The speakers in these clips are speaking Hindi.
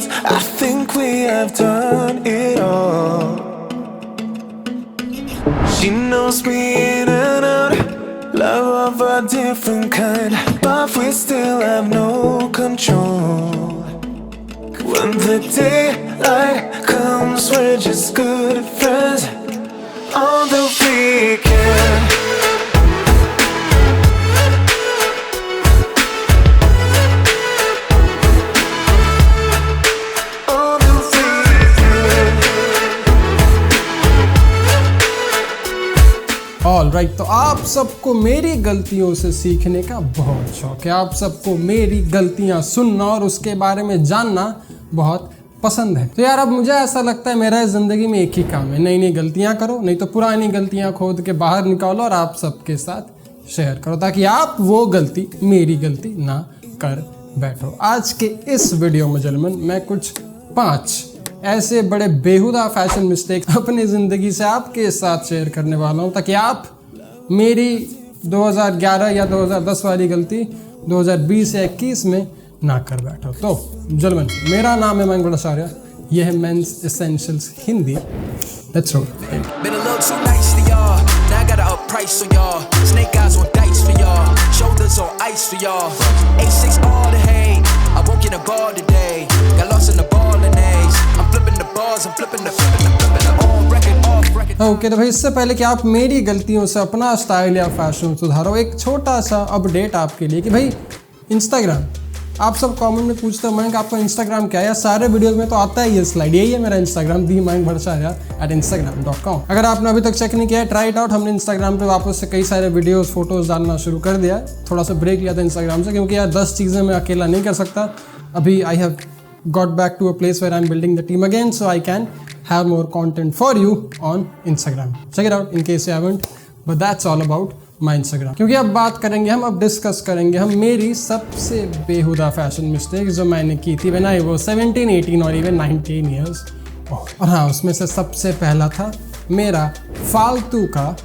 'cause I think we have done it all. She knows me in and out, love of a different kind, but we still have no control. When the daylight comes, we're just good friends on the weekend. All right, तो आप सबको मेरी गलतियों से सीखने का बहुत शौक है। आप सबको मेरी गलतियां सुनना और उसके बारे में जानना बहुत पसंद है। तो यार अब मुझे ऐसा लगता है मेरा ज़िंदगी में एक ही काम है, नई नई गलतियां करो, नहीं तो पुरानी गलतियां खोद के बाहर निकालो और आप सबके साथ शेयर करो, ताकि आप वो गलती, मेरी गलती ना कर बैठो। आज के इस वीडियो में जलमन मैं कुछ 5 ऐसे बड़े बेहुदा फैशन मिस्टेक अपनी ज़िंदगी से आपके साथ शेयर करने वाला हूँ, ताकि आप मेरी 2011 या 2010 वाली गलती 2020 या 21 में ना कर बैठो। तो जलमन, मेरा नाम है मयंक भट्टाचार्य, यह है men's essentials Hindi. Let's roll. Okay, तो भाई इससे पहले कि आप मेरी गलतियों से अपना स्टाइल या फैशन सुधारो, एक छोटा सा अपडेट आपके लिए कि भाई इंस्टाग्राम, आप सब कमेंट में पूछते हो मयंक आपका इंस्टाग्राम क्या है। सारे वीडियोस में तो आता है ये स्लाइड, यही है मेरा इंस्टाग्राम, दी मयंक भट्टाचार्य @instagram.com। अगर आपने अभी तक चेक नहीं किया है, ट्राई इट आउट। हमने इंस्टाग्राम पे वापस से कई सारे वीडियोस फोटोज डालना शुरू कर दिया है। थोड़ा सा ब्रेक लिया था इंस्टाग्राम से, क्योंकि यार 10 चीज़ें मैं अकेला नहीं कर सकता। अभी I have got back to a place where I'm building the team again, so I can have more content for you on Instagram. Check it out in case you haven't, but that's all about my Instagram. क्योंकि अब बात करेंगे हम, अब डिस्कस करेंगे हम मेरी सबसे बेहुदा फैशन मिस्टेक जो मैंने की थी when I was 17, 18 और even 19 years old. और हाँ, उसमें से सबसे पहला था मेरा फालतू का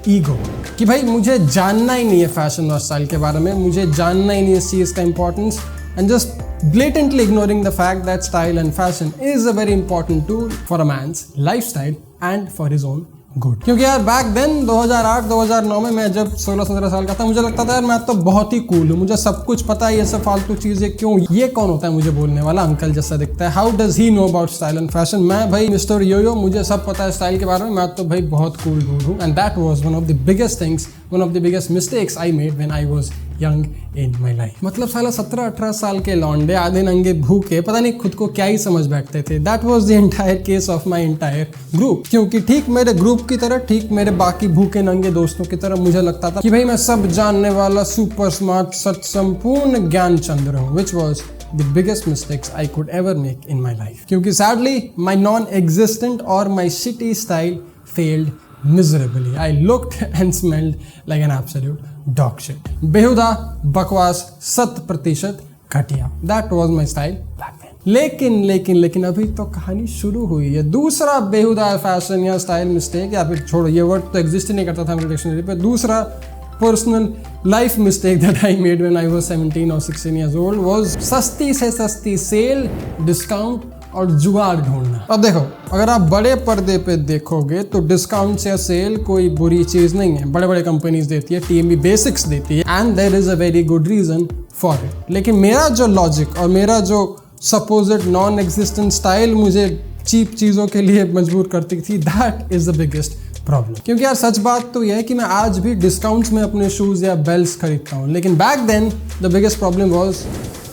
ईगो, कि भाई मुझे जानना ही नहीं है फैशन और स्टाइल के बारे में, मुझे जानना ही नहीं है इस चीज़ का importance, and just blatantly ignoring the fact that style and fashion is a very important tool for a man's lifestyle and for his own good. क्योंकि यार बैक देन 2008-2009 में मैं जब 16-17 साल का था, मुझे लगता था यार मैं तो बहुत ही कूल हूँ, मुझे सब कुछ पता है, ये सब फालतू चीज़ें क्यों, ये कौन होता है मुझे बोलने वाला, अंकल जैसा दिखता है, how does he know about style and fashion. मैं भाई मिस्टर यो, मुझे सब पता है स्टाइल के बारे में, मैं तो भाई बहुत कूल डूड हूँ। And that was one of the biggest things, one of the biggest mistakes I made when I was young in my life. मतलब साला 17-18 साल के लौंडे आधे नंगे भूखे पता नहीं खुद को क्या ही समझ बैठते थे। That was the entire case of my entire group. क्योंकि ठीक मेरे ग्रुप की तरह, ठीक मेरे बाकी भूखे नंगे दोस्तों की तरह मुझे लगता था कि भाई मैं सब जानने वाला सुपर स्मार्ट सच संपूर्ण ज्ञान चंद्र हूँ, which was the biggest mistakes I could ever make in my life. क्योंकि sadly my non-existent or my shitty style failed miserably. I looked and smelled like an absolute dog shit. बेहुदा, बकवास, 100% घटिया. That was my style back then. लेकिन अभी तो कहानी शुरू हुई है। दूसरा बेहुदा फैशन या स्टाइल मिस्टेक, या फिर छोड़ो ये वर्ड तो एग्जिस्ट ही नहीं करता था मेरे डिक्शनरी पे, दूसरा personal life mistake that I made when I was 17 और 16 इयर्स ओल्ड वाज सस्ती से सस्ती सेल, डिस्काउंट और जुगाड़ ढूंढना। अब देखो, अगर आप बड़े पर्दे पे देखोगे तो डिस्काउंट या सेल कोई बुरी चीज़ नहीं है, बड़े बड़े कंपनीज देती है, टीएमबी बेसिक्स देती है, and there is a very good reason for it. लेकिन मेरा जो लॉजिक और मेरा जो सपोज्ड नॉन एग्जिस्टेंट स्टाइल मुझे चीप चीज़ों के लिए मजबूर करती थी, that is the biggest problem. क्योंकि यार सच बात तो यह है कि मैं आज भी डिस्काउंट्स में अपने शूज़ या बेल्ट्स खरीदता हूँ, लेकिन back then the biggest problem was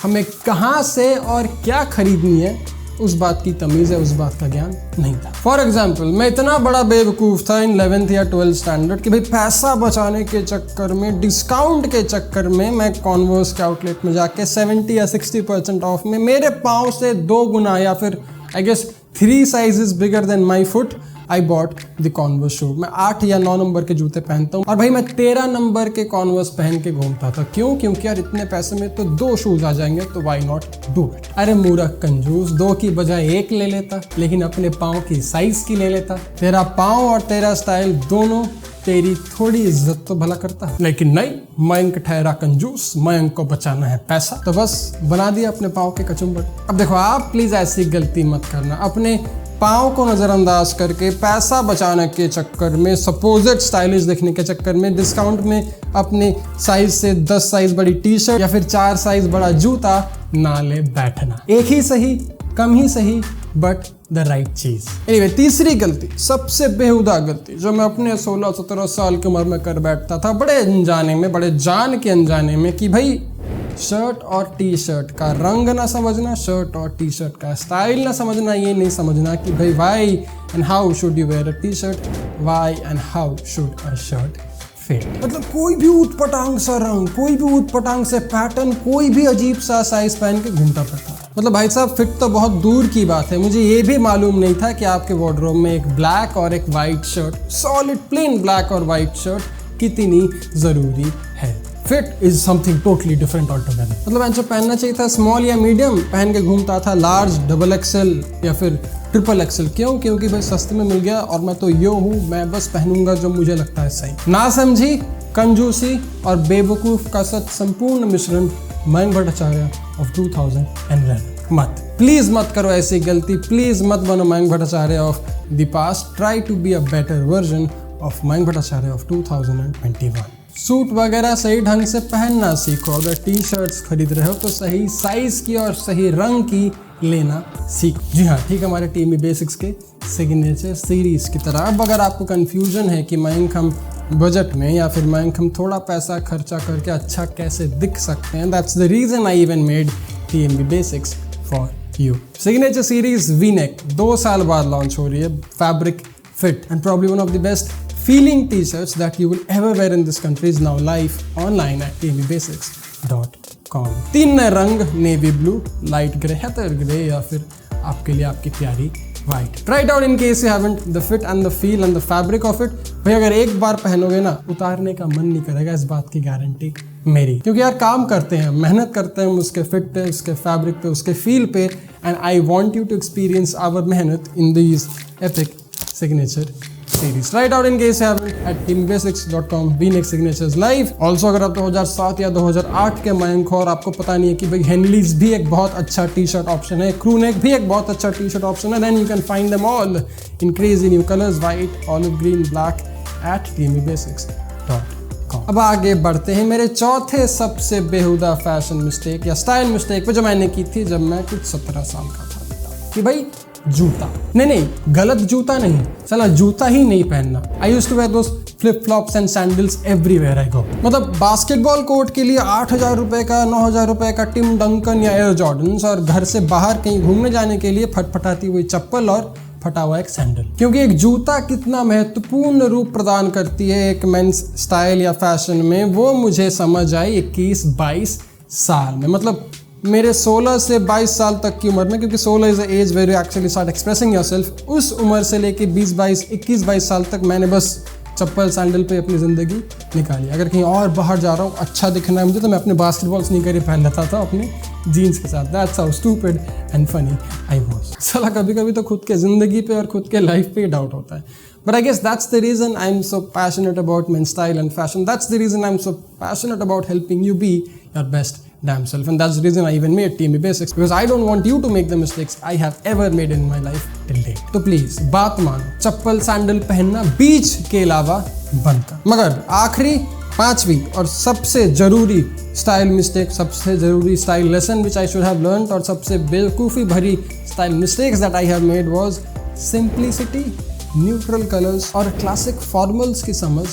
हमें कहाँ से और क्या खरीदनी है उस बात की तमीज़ है, उस बात का ज्ञान नहीं था। फॉर एग्जाम्पल, मैं इतना बड़ा बेवकूफ़ था इन 11th या 12th स्टैंडर्ड कि भाई पैसा बचाने के चक्कर में, डिस्काउंट के चक्कर में मैं कॉन्वर्स के आउटलेट में जाके 70 या 60% ऑफ में मेरे पाँव से 2 गुना या फिर I guess 3 sizes bigger than my foot I bought the Converse shoe. मैं 8 या 9 नंबर के जूते पहनता हूँ और भाई मैं 13 नंबर के कॉन्वर्स पहन के घूमता था। क्यों? क्योंकि यार इतने पैसे में तो 2 शूज आ जाएंगे, तो वाई नॉट डू इट। अरे मूर्ख कंजूस, 2 की बजाय 1 ले लेता, लेकिन अपने पाँव की साइज की ले लेता। तेरा पाँव और तेरा स्टाइल दोनों तेरी थोड़ी इज्जत तो भला करता है। लेकिन नहीं, मयंक ठहरा कंजूस, मयंक को बचाना है पैसा, तो बस बना दिया अपने पाँव के कचुम्बर। अब देखो, आप प्लीज ऐसी गलती मत करना, अपने पाँव को नज़रअंदाज करके पैसा बचाने के चक्कर में, सपोजिट स्टाइलिश दिखने के चक्कर में, डिस्काउंट में अपने साइज से 10 साइज बड़ी टी शर्ट या फिर 4 साइज बड़ा जूता ना ले बैठना। एक ही सही, कम ही सही, बट द राइट चीज। एनीवे, तीसरी गलती, सबसे बेहुदा गलती जो मैं अपने 16-17 साल की उम्र में कर बैठता था, बड़े अनजाने में, बड़े जान के अनजाने में, कि भाई शर्ट और टी शर्ट का रंग ना समझना, शर्ट और टी शर्ट का स्टाइल ना समझना, ये नहीं समझना कि भाई why and how should you wear a T shirt, why and how should a shirt fit. मतलब कोई भी ऊटपटांग सा रंग, कोई भी ऊटपटांग से पैटर्न, कोई भी अजीब सा साइज पहन के घूमता फिरता। मतलब भाई साहब, फिट तो बहुत दूर की बात है, मुझे ये भी मालूम नहीं था कि आपके वार्डरोब में एक ब्लैक और एक white shirt, solid plain black और वाइट शर्ट कितनी जरूरी है। Fit is something totally different altogether. मतलब जो पहनना चाहिए था स्मॉल या मीडियम, पहन के घूमता था लार्ज, डबल एक्सेल या फिर ट्रिपल एक्सेल। क्यों? क्योंकि भाई सस्ते में मिल गया और मैं तो यो हूँ, मैं बस पहनूंगा जो मुझे लगता है सही। ना समझी, कंजूसी और बेवकूफ का सच संपूर्ण मिश्रण मयंक भट्टाचार्य ऑफ 2011। मत, प्लीज मत करो ऐसी गलती, प्लीज मत बनो Mayank Bhattacharya of the past. Try to be a better version of Mayank Bhattacharya of 2021। Suit वगैरह सही ढंग से पहनना सीखो। अगर टी शर्ट्स खरीद रहे हो तो सही साइज की और सही रंग की लेना सीखो। जी हाँ, ठीक है, हमारे टीमी बेसिक्स के सिग्नेचर सीरीज की तरह। अब अगर आपको कंफ्यूजन है कि मयंक हम बजट में या फिर मयंक हम थोड़ा पैसा खर्चा करके अच्छा कैसे दिख सकते हैं, that's the reason I even made TMB basics for you. Signature series V neck 2 साल बाद लॉन्च हो रही है। Fabric, fit and probably one of the best feeling t-shirts that you will ever wear in this country is now live online at tmbasics.com। 3 नए रंग, navy blue, light grey, heather grey या फिर आपके लिए आपकी प्यारी white. Try it out in case you haven't। The fit and the feel and the fabric of it, भाई अगर एक बार पहनोगे ना, उतारने का मन नहीं करेगा, इस बात की गारंटी मेरी। क्योंकि यार काम करते हैं, मेहनत करते हैं उसके फिट पे, उसके फैब्रिक पे, उसके फील पे, and I want you to experience our मेहनत in these epic signature series। Try it out in case you haven't at tmbasics.com। V-neck signatures live। Also अगर आप 2007 या 2008 के मयंक हो और आपको पता नहीं है कि भाई हेनलीज भी एक बहुत अच्छा टी शर्ट ऑप्शन है, क्रू नेक भी एक बहुत अच्छा टी शर्ट ऑप्शन है, then you can find them all in crazy new colors, white, olive green, black at tmbasics.com। अब आगे बढ़ते हैं मेरे चौथे सबसे बेहुदा फैशन मिस्टेक या स्टाइल मिस्टेक पे, जो मैंने की थी जब मैं कुछ 17 साल का था, कि भाई जूता। नहीं, गलत जूता नहीं, चला जूता ही नहीं पहनना। I used to wear those flip flops and sandals everywhere I go. मतलब बास्केटबॉल कोर्ट के लिए 8,000 रुपए का, 9,000 रुपए का टिम डंकन या एयर जॉर्डन्स, और घर से बाहर कहीं घूमने जाने के लिए फटफटाती हुई चप्पल और फटा हुआ एक सैंडल। क्योंकि एक जूता कितना महत्वपूर्ण रूप प्रदान करती है एक मेंस स्टाइल या फैशन में, वो मुझे समझ आई 21-22 साल में। मतलब मेरे 16 से 22 साल तक की उम्र में, क्योंकि 16 is the age where you actually start expressing yourself, उस उम्र से लेके 21-22 साल तक मैंने बस चप्पल सैंडल पे अपनी ज़िंदगी निकाली। अगर कहीं और बाहर जा रहा हूँ, अच्छा दिखना है मुझे, तो मैं अपने बास्केटबॉल स्नीकर ही पहन लेता था अपने जीन्स के साथ। That's how stupid and funny I was. साला कभी कभी तो खुद के ज़िंदगी पे और खुद के लाइफ पे ही डाउट होता है। But I guess that's the reason I'm so passionate about men's style and fashion. That's the reason I'm so passionate about helping you be your best damn self. And that's the reason I even made TMB Basics, because I don't want you to make the mistakes I have ever made in my life till date. तो प्लीज बात मानो, चप्पल सैंडल पहनना बीच के अलावा बंद कर। मगर आखिरी 5वीं और सबसे जरूरी स्टाइल मिस्टेक, सबसे जरूरी style lesson which I should have learned, और सबसे बेवकूफ़ी भरी style mistakes that I have made was simplicity, neutral colours और क्लासिक फॉर्मल्स की समझ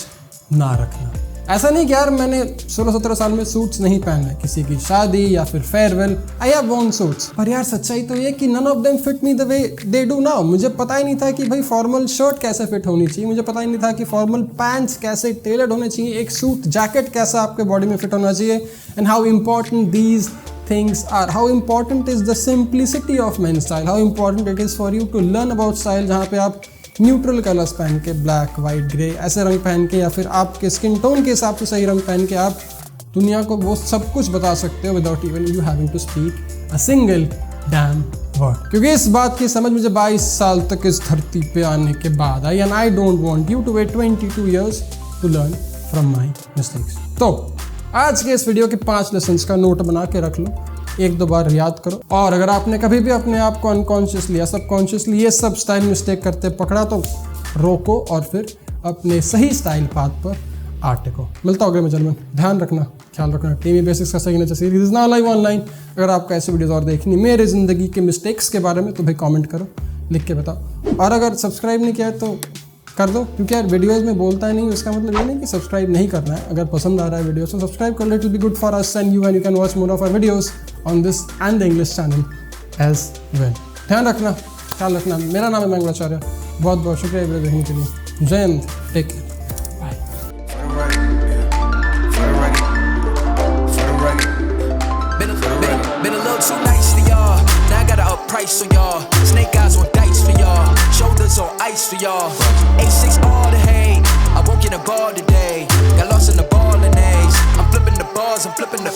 ना रखना। ऐसा नहीं कि यार मैंने 16-17 साल में सूट्स नहीं पहने, किसी की शादी या फिर farewell I have worn suits, पर यार सच्चाई तो ये कि none of them fit me the way they do now. मुझे पता ही नहीं था कि भाई फॉर्मल शर्ट कैसे फिट होनी चाहिए, मुझे पता ही नहीं था कि फॉर्मल पैंट्स कैसे टेलर्ड होने चाहिए, एक सूट जैकेट कैसा आपके बॉडी में फिट होना चाहिए, and how important these things are, how important is the simplicity of men's style, how important it is for you to learn about style, जहाँ पे आप न्यूट्रल कलर्स पहन के, ब्लैक, वाइट, ग्रे ऐसे रंग पहन के, या फिर आपके स्किन टोन के हिसाब से सही रंग पहन के आप दुनिया को वो सब कुछ बता सकते हो without even you having to speak a single damn word. क्योंकि इस बात की समझ मुझे 22 साल तक इस धरती पे आने के बाद आई, and I don't want you to wait 22 years to learn from my mistakes. तो आज के इस वीडियो के 5 लेसन्स का नोट बना के रख लो, 1-2 बार याद करो। और अगर आपने कभी भी अपने आप को अनकॉन्शियसली या सबकॉन्शियसली ये सब स्टाइल मिस्टेक करते पकड़ा तो रोको और फिर अपने सही स्टाइल पाथ पर आ टिको। मिलता होगा मेजरमेंट, ध्यान रखना, ख्याल रखना। टीवी बेसिक्स का सही nature series is now live online. अगर आपको ऐसे वीडियोस और देखनी मेरे ज़िंदगी के मिस्टेक्स के बारे में तो भाई कमेंट करो, लिख के बताओ। और अगर सब्सक्राइब नहीं किया है तो कर दो, क्योंकि यार वीडियोस में बोलता ही नहीं, उसका मतलब ये नहीं कि सब्सक्राइब नहीं करना है। अगर पसंद आ रहा है वीडियो तो सब्सक्राइब कर लो, it will be good for us and you can watch more of our videos on this and the English channel as well. ध्यान रखना, ख्याल रखना। मेरा नाम है मंगलाचार्य, बहुत बहुत शुक्रिया वीडियो देखने के लिए। Jai Hind, take care. Price on y'all, snake eyes on dice for y'all, shoulders on ice for y'all. 8-6 all the hate. I woke in a bar today, got lost in the ball and A's. I'm flipping the bars, I'm flipping the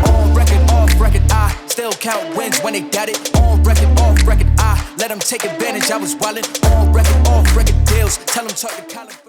on record, off record. I still count wins when they got it. On record, off record. I let them take advantage. I was wildin'. On record, off record deals. Tell them talk to Colin.